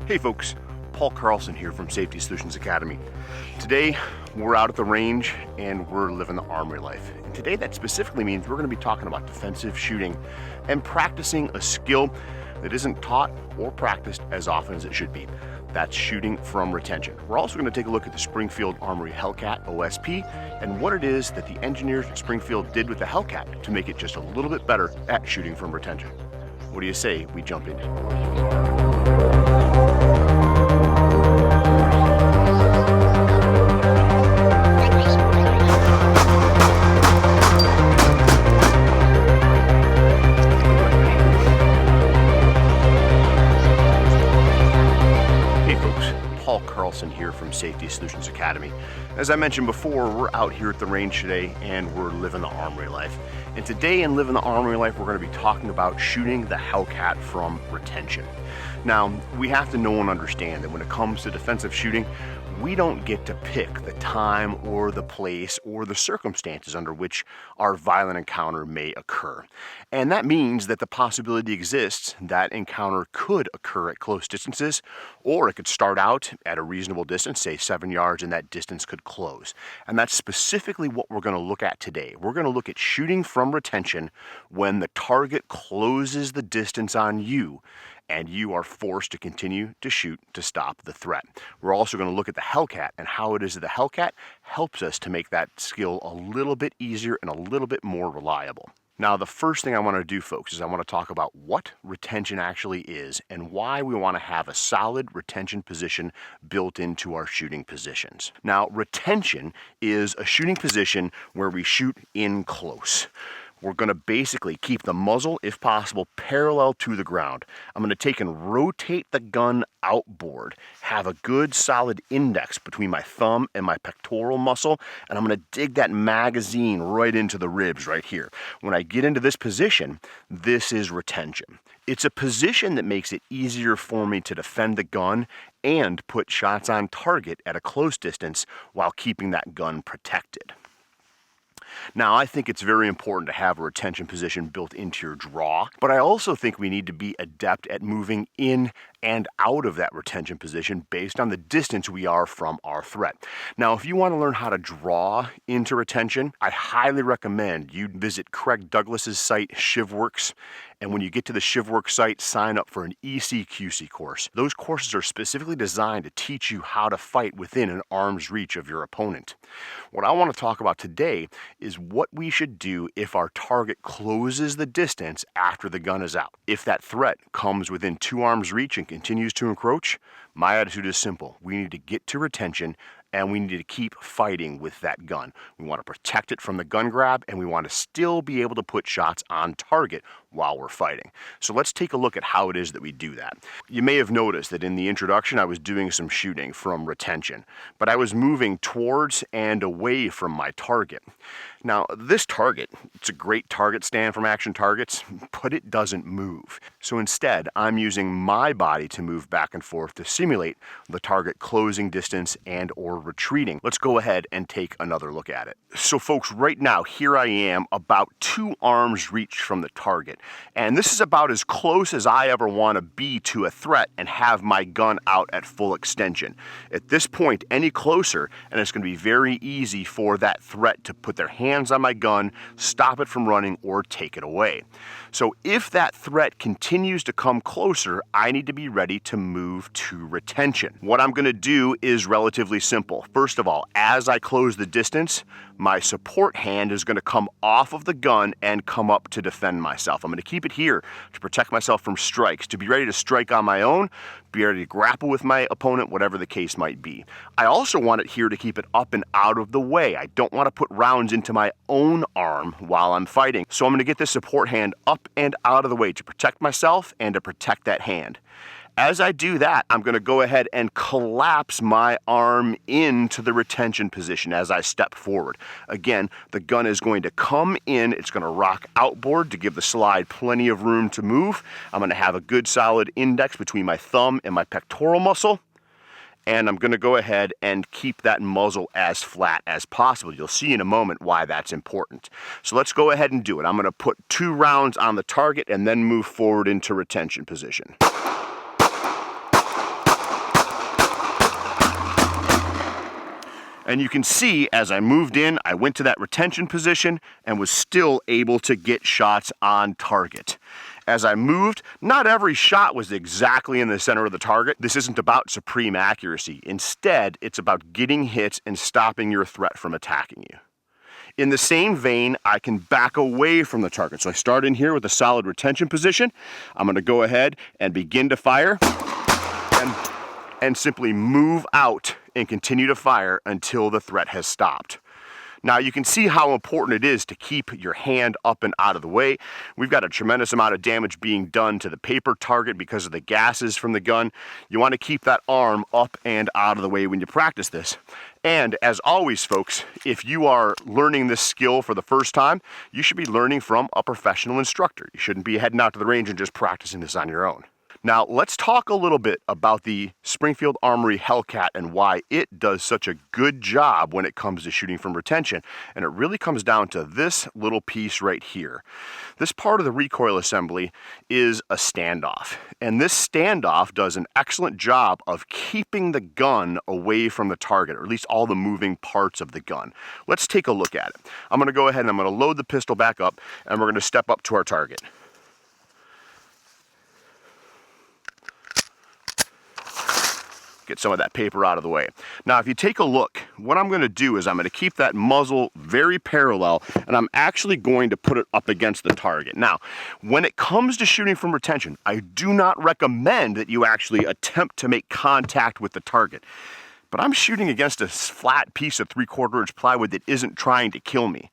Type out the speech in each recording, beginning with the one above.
Hey folks, Paul Carlson here from Safety Solutions Academy. Today we're out at the range and we're living the Armory life. And today that specifically means we're going to be talking about defensive shooting and practicing a skill that isn't taught or practiced as often as it should be. That's shooting from retention. We're also going to take a look at the Springfield Armory Hellcat OSP and what it is that the engineers at Springfield did with the Hellcat to make it just a little bit better at shooting from retention. What do you say we jump into it? Here from Safety Solutions Academy. As I mentioned before, we're out here at the range today and we're living the Armory life. And today in living the Armory life, we're going to be talking about shooting the Hellcat from retention. Now, we have to know and understand that when it comes to defensive shooting, we don't get to pick the time or the place or the circumstances under which our violent encounter may occur. And that means that the possibility exists that encounter could occur at close distances, or it could start out at a reasonable distance, say 7 yards, and that distance could close. And that's specifically what we're going to look at today. We're going to look at shooting from retention when the target closes the distance on you and you are forced to continue to shoot to stop the threat. We're also going to look at the Hellcat and how it is that the Hellcat helps us to make that skill a little bit easier and a little bit more reliable. Now, the first thing I want to do, folks, is I want to talk about what retention actually is and why we want to have a solid retention position built into our shooting positions. Now, retention is a shooting position where we shoot in close. We're going to basically keep the muzzle, if possible, parallel to the ground. I'm going to take and rotate the gun outboard, have a good solid index between my thumb and my pectoral muscle, and I'm going to dig that magazine right into the ribs right here. When I get into this position, this is retention. It's a position that makes it easier for me to defend the gun and put shots on target at a close distance while keeping that gun protected. Now, I think it's very important to have a retention position built into your draw, but I also think we need to be adept at moving in and out of that retention position based on the distance we are from our threat. Now, if you want to learn how to draw into retention, I highly recommend you visit Craig Douglas's site, ShivWorks, and when you get to the ShivWorks site, sign up for an ECQC course. Those courses are specifically designed to teach you how to fight within an arm's reach of your opponent. What I want to talk about today is what we should do if our target closes the distance after the gun is out. If that threat comes within 2 arms reach and continues to encroach, my attitude is simple. We need to get to retention and we need to keep fighting with that gun. We want to protect it from the gun grab and we want to still be able to put shots on target while we're fighting. So let's take a look at how it is that we do that. You may have noticed that in the introduction I was doing some shooting from retention, but I was moving towards and away from my target. Now this target, it's a great target stand from Action Targets, but it doesn't move. So instead I'm using my body to move back and forth to simulate the target closing distance and or retreating. Let's go ahead and take another look at it. So folks, right now here I am about 2 arms reach from the target. And this is about as close as I ever want to be to a threat and have my gun out at full extension. At this point, any closer, and it's going to be very easy for that threat to put their hands on my gun, stop it from running, or take it away. So if that threat continues to come closer, I need to be ready to move to retention. What I'm going to do is relatively simple. First of all, as I close the distance, my support hand is going to come off of the gun and come up to defend myself. I'm going to keep it here to protect myself from strikes, to be ready to strike on my own, be ready to grapple with my opponent, whatever the case might be. I also want it here to keep it up and out of the way. I don't want to put rounds into my own arm while I'm fighting. So I'm going to get this support hand up and out of the way to protect myself and to protect that hand. As I do that, I'm going to go ahead and collapse my arm into the retention position as I step forward. Again, the gun is going to come in, it's going to rock outboard to give the slide plenty of room to move. I'm going to have a good solid index between my thumb and my pectoral muscle. And I'm going to go ahead and keep that muzzle as flat as possible. You'll see in a moment why that's important. So let's go ahead and do it. I'm going to put 2 rounds on the target and then move forward into retention position. And you can see as I moved in, I went to that retention position and was still able to get shots on target. As I moved, not every shot was exactly in the center of the target. This isn't about supreme accuracy. Instead, it's about getting hits and stopping your threat from attacking you. In the same vein, I can back away from the target. So I start in here with a solid retention position. I'm gonna go ahead and begin to fire and simply move out and continue to fire until the threat has stopped. Now you can see how important it is to keep your hand up and out of the way. We've got a tremendous amount of damage being done to the paper target because of the gases from the gun. You want to keep that arm up and out of the way when you practice this. And as always, folks, if you are learning this skill for the first time, you should be learning from a professional instructor. You shouldn't be heading out to the range and just practicing this on your own. Now, let's talk a little bit about the Springfield Armory Hellcat and why it does such a good job when it comes to shooting from retention. And it really comes down to this little piece right here. This part of the recoil assembly is a standoff. And this standoff does an excellent job of keeping the gun away from the target, or at least all the moving parts of the gun. Let's take a look at it. I'm going to go ahead and I'm going to load the pistol back up, and we're going to step up to our target. Get some of that paper out of the way. Now, if you take a look, what I'm going to do is I'm going to keep that muzzle very parallel, and I'm actually going to put it up against the target. Now, when it comes to shooting from retention, I do not recommend that you actually attempt to make contact with the target. But I'm shooting against a flat piece of 3/4 inch plywood that isn't trying to kill me.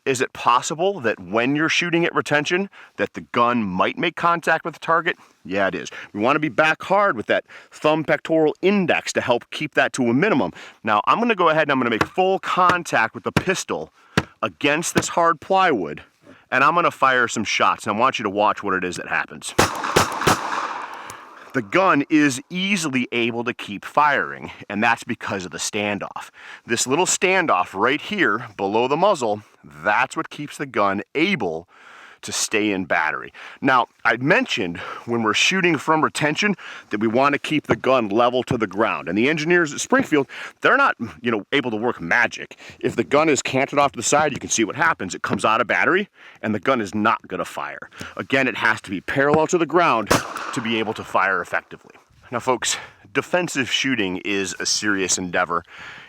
Is it possible that when you're shooting at retention that the gun might make contact with the target? Yeah, it is. We want to be back hard with that thumb pectoral index to help keep that to a minimum. Now, I'm going to go ahead and I'm going to make full contact with the pistol against this hard plywood, and I'm going to fire some shots. And I want you to watch what it is that happens. The gun is easily able to keep firing, and that's because of the standoff. This little standoff right here below the muzzle, that's what keeps the gun able to stay in battery. Now, I mentioned when we're shooting from retention that we want to keep the gun level to the ground. And the engineers at Springfield, they're not, able to work magic. If the gun is canted off to the side, you can see what happens. It comes out of battery, and the gun is not going to fire. Again, it has to be parallel to the ground to be able to fire effectively. Now, folks, defensive shooting is a serious endeavor.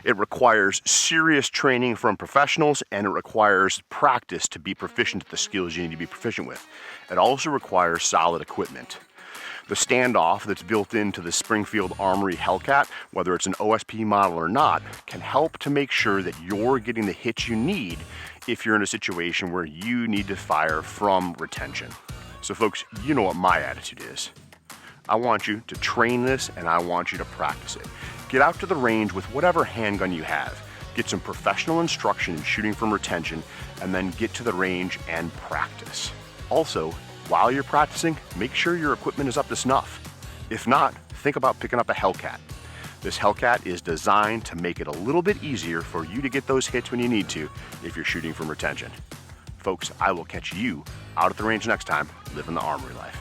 It requires serious training from professionals, and it requires practice to be proficient at the skills you need to be proficient with. It also requires solid equipment. The standoff that's built into the Springfield Armory Hellcat, whether it's an OSP model or not, can help to make sure that you're getting the hits you need if you're in a situation where you need to fire from retention. So folks, you know what my attitude is. I want you to train this, and I want you to practice it. Get out to the range with whatever handgun you have. Get some professional instruction in shooting from retention, and then get to the range and practice. Also, while you're practicing, make sure your equipment is up to snuff. If not, think about picking up a Hellcat. This Hellcat is designed to make it a little bit easier for you to get those hits when you need to if you're shooting from retention. Folks, I will catch you out at the range next time, living the Armory life.